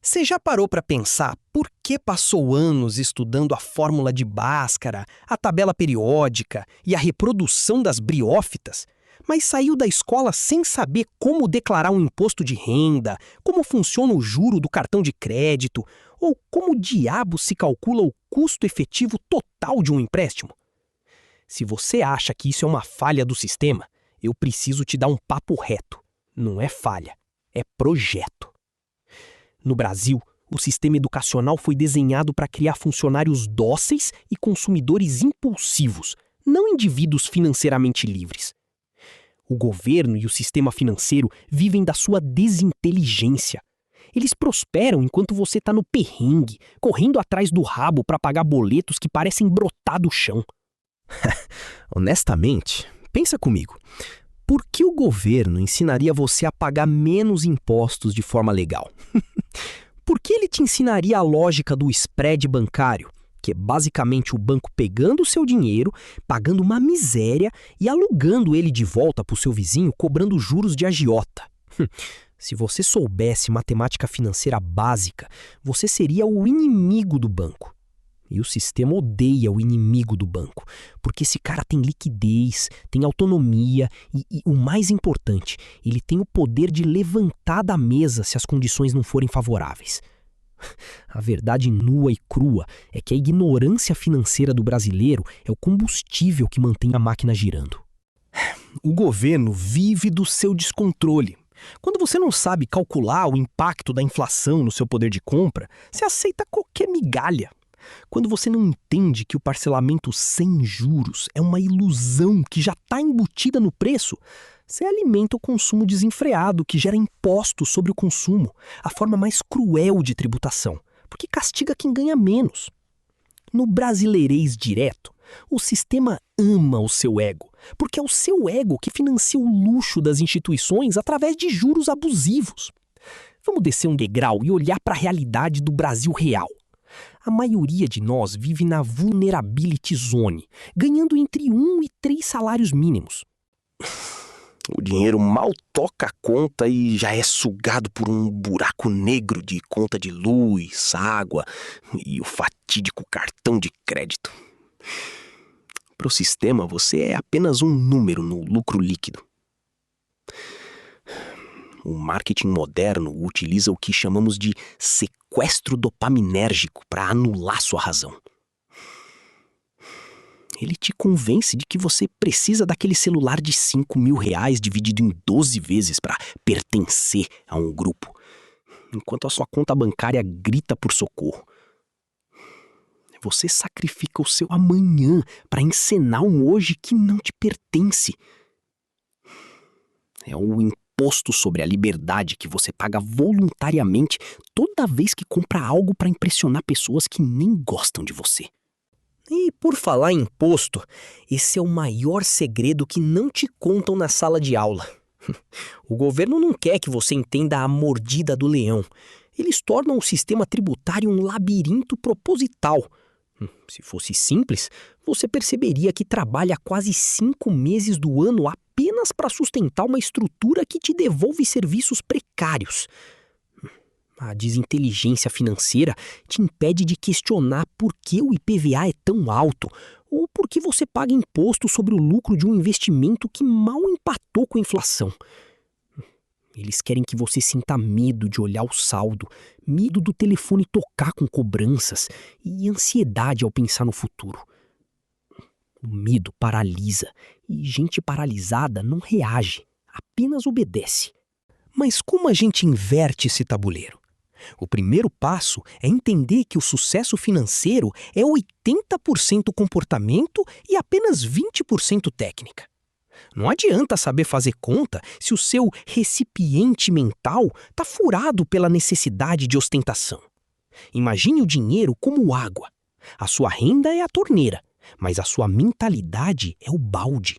Você já parou para pensar por que passou anos estudando a fórmula de Bhaskara, a tabela periódica e a reprodução das briófitas, mas saiu da escola sem saber como declarar um imposto de renda, como funciona o juro do cartão de crédito ou como diabo se calcula o custo efetivo total de um empréstimo? Se você acha que isso é uma falha do sistema, eu preciso te dar um papo reto. Não é falha, é projeto. No Brasil, o sistema educacional foi desenhado para criar funcionários dóceis e consumidores impulsivos, não indivíduos financeiramente livres. O governo e o sistema financeiro vivem da sua desinteligência. Eles prosperam enquanto você está no perrengue, correndo atrás do rabo para pagar boletos que parecem brotar do chão. Honestamente, pensa comigo. Por que o governo ensinaria você a pagar menos impostos de forma legal? Por que ele te ensinaria a lógica do spread bancário, que é basicamente o banco pegando o seu dinheiro, pagando uma miséria e alugando ele de volta para o seu vizinho, cobrando juros de agiota? Se você soubesse matemática financeira básica, você seria o inimigo do banco. E o sistema odeia o inimigo do banco, porque esse cara tem liquidez, tem autonomia e o mais importante, ele tem o poder de levantar da mesa se as condições não forem favoráveis. A verdade nua e crua é que a ignorância financeira do brasileiro é o combustível que mantém a máquina girando. O governo vive do seu descontrole. Quando você não sabe calcular o impacto da inflação no seu poder de compra, você aceita qualquer migalha. Quando você não entende que o parcelamento sem juros é uma ilusão que já está embutida no preço, você alimenta o consumo desenfreado que gera impostos sobre o consumo, a forma mais cruel de tributação, porque castiga quem ganha menos. No brasileirês direto, o sistema ama o seu ego, porque é o seu ego que financia o luxo das instituições através de juros abusivos. Vamos descer um degrau e olhar para a realidade do Brasil real. A maioria de nós vive na vulnerability zone, ganhando entre 1 e 3 salários mínimos. O dinheiro mal toca a conta e já é sugado por um buraco negro de conta de luz, água e o fatídico cartão de crédito. Para o sistema, você é apenas um número no lucro líquido. O marketing moderno utiliza o que chamamos de sequestro dopaminérgico para anular sua razão. Ele te convence de que você precisa daquele celular de R$ 5.000 dividido em 12 vezes para pertencer a um grupo, enquanto a sua conta bancária grita por socorro. Você sacrifica o seu amanhã para encenar um hoje que não te pertence. É o imposto sobre a liberdade que você paga voluntariamente toda vez que compra algo para impressionar pessoas que nem gostam de você. E por falar em imposto, esse é o maior segredo que não te contam na sala de aula. O governo não quer que você entenda a mordida do leão. Eles tornam o sistema tributário um labirinto proposital. Se fosse simples, você perceberia que trabalha quase 5 meses do ano apenas para sustentar uma estrutura que te devolve serviços precários. A desinteligência financeira te impede de questionar por que o IPVA é tão alto ou por que você paga imposto sobre o lucro de um investimento que mal empatou com a inflação. Eles querem que você sinta medo de olhar o saldo, medo do telefone tocar com cobranças e ansiedade ao pensar no futuro. O medo paralisa e gente paralisada não reage, apenas obedece. Mas como a gente inverte esse tabuleiro? O primeiro passo é entender que o sucesso financeiro é 80% comportamento e apenas 20% técnica. Não adianta saber fazer conta se o seu recipiente mental está furado pela necessidade de ostentação. Imagine o dinheiro como água. A sua renda é a torneira, mas a sua mentalidade é o balde.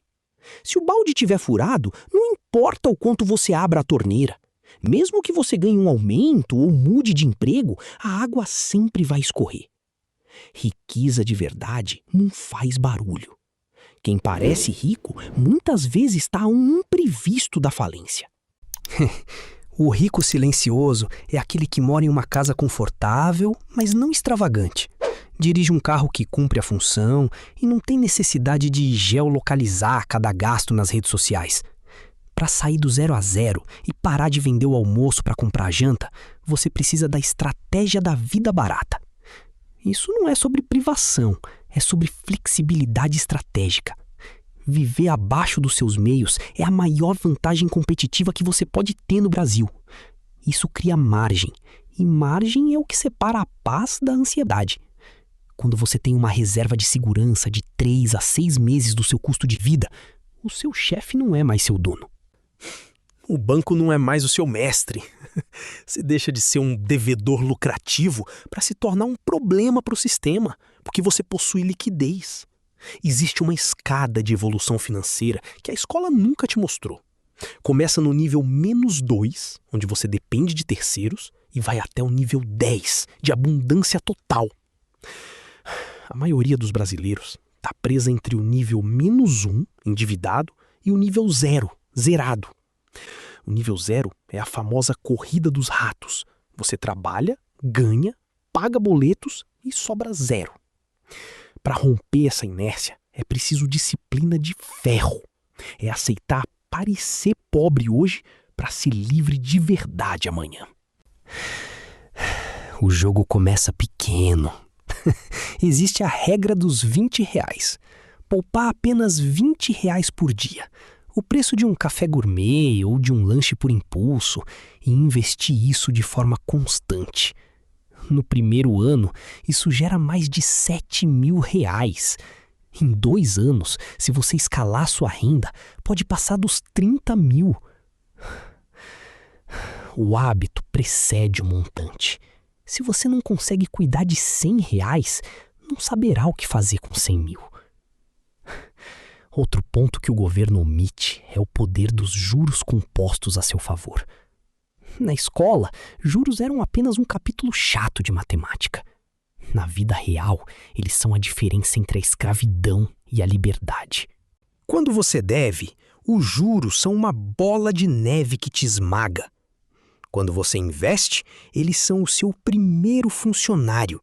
Se o balde estiver furado, não importa o quanto você abra a torneira. Mesmo que você ganhe um aumento ou mude de emprego, a água sempre vai escorrer. Riqueza de verdade não faz barulho. Quem parece rico muitas vezes está a um imprevisto da falência. O rico silencioso é aquele que mora em uma casa confortável, mas não extravagante. Dirige um carro que cumpre a função e não tem necessidade de geolocalizar cada gasto nas redes sociais. Para sair do 0 a 0 e parar de vender o almoço para comprar a janta, você precisa da estratégia da vida barata. Isso não é sobre privação, é sobre flexibilidade estratégica. Viver abaixo dos seus meios é a maior vantagem competitiva que você pode ter no Brasil. Isso cria margem, e margem é o que separa a paz da ansiedade. Quando você tem uma reserva de segurança de 3 a 6 meses do seu custo de vida, o seu chefe não é mais seu dono. O banco não é mais o seu mestre. Você deixa de ser um devedor lucrativo para se tornar um problema para o sistema, porque você possui liquidez. Existe uma escada de evolução financeira que a escola nunca te mostrou. Começa no nível -2, onde você depende de terceiros, e vai até o nível 10, de abundância total. A maioria dos brasileiros está presa entre o nível -1, endividado, e o nível 0, zerado. O nível 0 é a famosa corrida dos ratos. Você trabalha, ganha, paga boletos e sobra 0. Para romper essa inércia, é preciso disciplina de ferro. É aceitar parecer pobre hoje para ser livre de verdade amanhã. O jogo começa pequeno. Existe a regra dos R$20. Poupar apenas R$20 por dia. O preço de um café gourmet ou de um lanche por impulso, e investir isso de forma constante. No primeiro ano, isso gera mais de R$7.000. Em 2 anos, se você escalar sua renda, pode passar dos 30 mil. O hábito precede o montante. Se você não consegue cuidar de R$100, não saberá o que fazer com 100 mil. Outro ponto que o governo omite é o poder dos juros compostos a seu favor. Na escola, juros eram apenas um capítulo chato de matemática. Na vida real, eles são a diferença entre a escravidão e a liberdade. Quando você deve, os juros são uma bola de neve que te esmaga. Quando você investe, eles são o seu primeiro funcionário.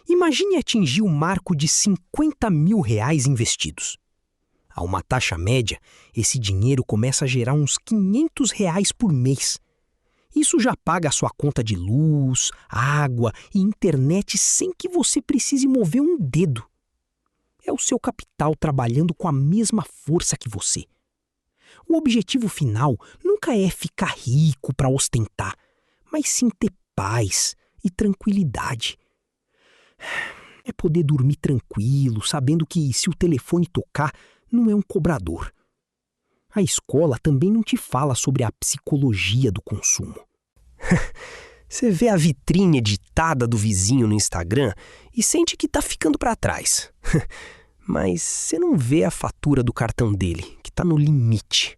Imagine atingir o marco de R$50 mil investidos. A uma taxa média, esse dinheiro começa a gerar uns R$500 por mês. Isso já paga a sua conta de luz, água e internet sem que você precise mover um dedo. É o seu capital trabalhando com a mesma força que você. O objetivo final nunca é ficar rico para ostentar, mas sim ter paz e tranquilidade. É poder dormir tranquilo, sabendo que se o telefone tocar, não é um cobrador. A escola também não te fala sobre a psicologia do consumo. Você vê a vitrine editada do vizinho no Instagram e sente que está ficando para trás. Mas você não vê a fatura do cartão dele, que está no limite.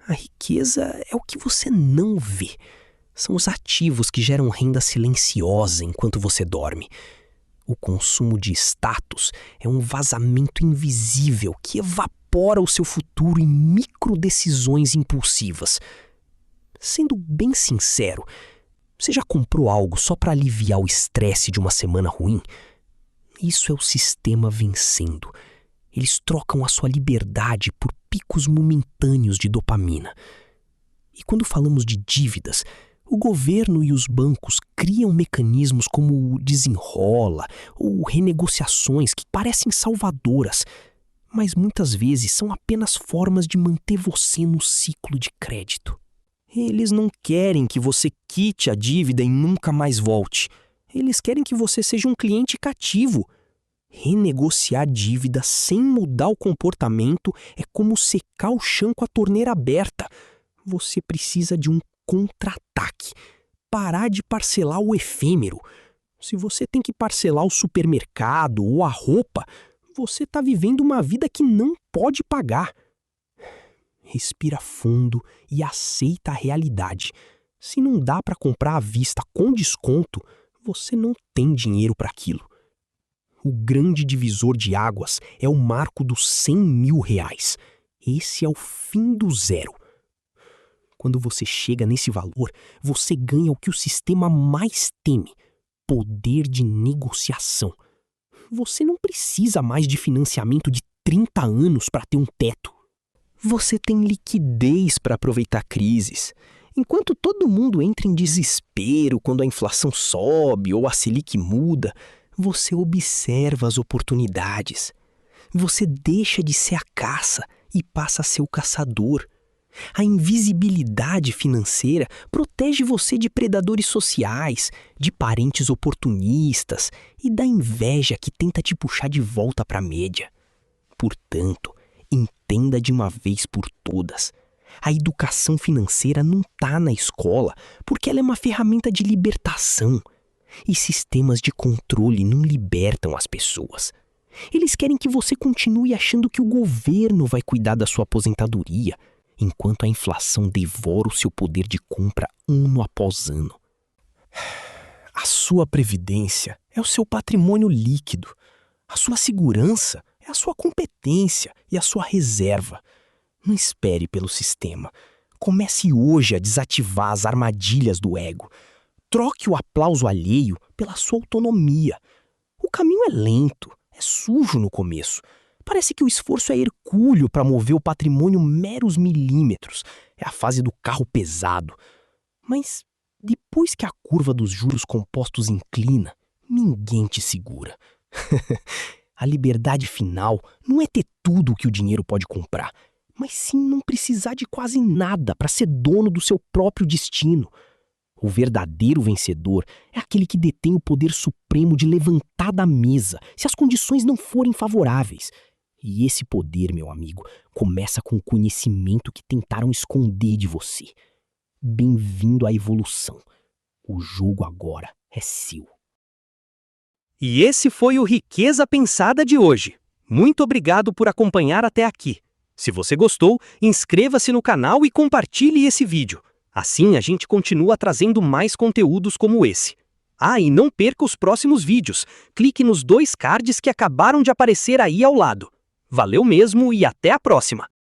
A riqueza é o que você não vê. São os ativos que geram renda silenciosa enquanto você dorme. O consumo de status é um vazamento invisível que evapora o seu futuro em microdecisões impulsivas. Sendo bem sincero, você já comprou algo só para aliviar o estresse de uma semana ruim? Isso é o sistema vencendo. Eles trocam a sua liberdade por picos momentâneos de dopamina. E quando falamos de dívidas, o governo e os bancos criam mecanismos como o desenrola ou renegociações que parecem salvadoras, mas muitas vezes são apenas formas de manter você no ciclo de crédito. Eles não querem que você quite a dívida e nunca mais volte. Eles querem que você seja um cliente cativo. Renegociar dívida sem mudar o comportamento é como secar o chão com a torneira aberta. Você precisa de um contra-ataque. Parar de parcelar o efêmero. Se você tem que parcelar o supermercado ou a roupa, você está vivendo uma vida que não pode pagar. Respira fundo e aceita a realidade. Se não dá para comprar à vista com desconto, você não tem dinheiro para aquilo. O grande divisor de águas é o marco dos R$100 mil. Esse é o fim do zero. Quando você chega nesse valor, você ganha o que o sistema mais teme: poder de negociação. Você não precisa mais de financiamento de 30 anos para ter um teto. Você tem liquidez para aproveitar crises. Enquanto todo mundo entra em desespero quando a inflação sobe ou a Selic muda, você observa as oportunidades. Você deixa de ser a caça e passa a ser o caçador. A invisibilidade financeira protege você de predadores sociais, de parentes oportunistas e da inveja que tenta te puxar de volta para a média. Portanto, entenda de uma vez por todas: a educação financeira não está na escola porque ela é uma ferramenta de libertação. E sistemas de controle não libertam as pessoas. Eles querem que você continue achando que o governo vai cuidar da sua aposentadoria, enquanto a inflação devora o seu poder de compra ano após ano. A sua previdência é o seu patrimônio líquido. A sua segurança é a sua competência e a sua reserva. Não espere pelo sistema. Comece hoje a desativar as armadilhas do ego. Troque o aplauso alheio pela sua autonomia. O caminho é lento, é sujo no começo. Parece que o esforço é hercúleo para mover o patrimônio meros milímetros. É a fase do carro pesado. Mas depois que a curva dos juros compostos inclina, ninguém te segura. A liberdade final não é ter tudo o que o dinheiro pode comprar, mas sim não precisar de quase nada para ser dono do seu próprio destino. O verdadeiro vencedor é aquele que detém o poder supremo de levantar da mesa se as condições não forem favoráveis. E esse poder, meu amigo, começa com o conhecimento que tentaram esconder de você. Bem-vindo à evolução. O jogo agora é seu. E esse foi o Riqueza Pensada de hoje. Muito obrigado por acompanhar até aqui. Se você gostou, inscreva-se no canal e compartilhe esse vídeo. Assim a gente continua trazendo mais conteúdos como esse. Ah, e não perca os próximos vídeos. Clique nos 2 cards que acabaram de aparecer aí ao lado. Valeu mesmo e até a próxima!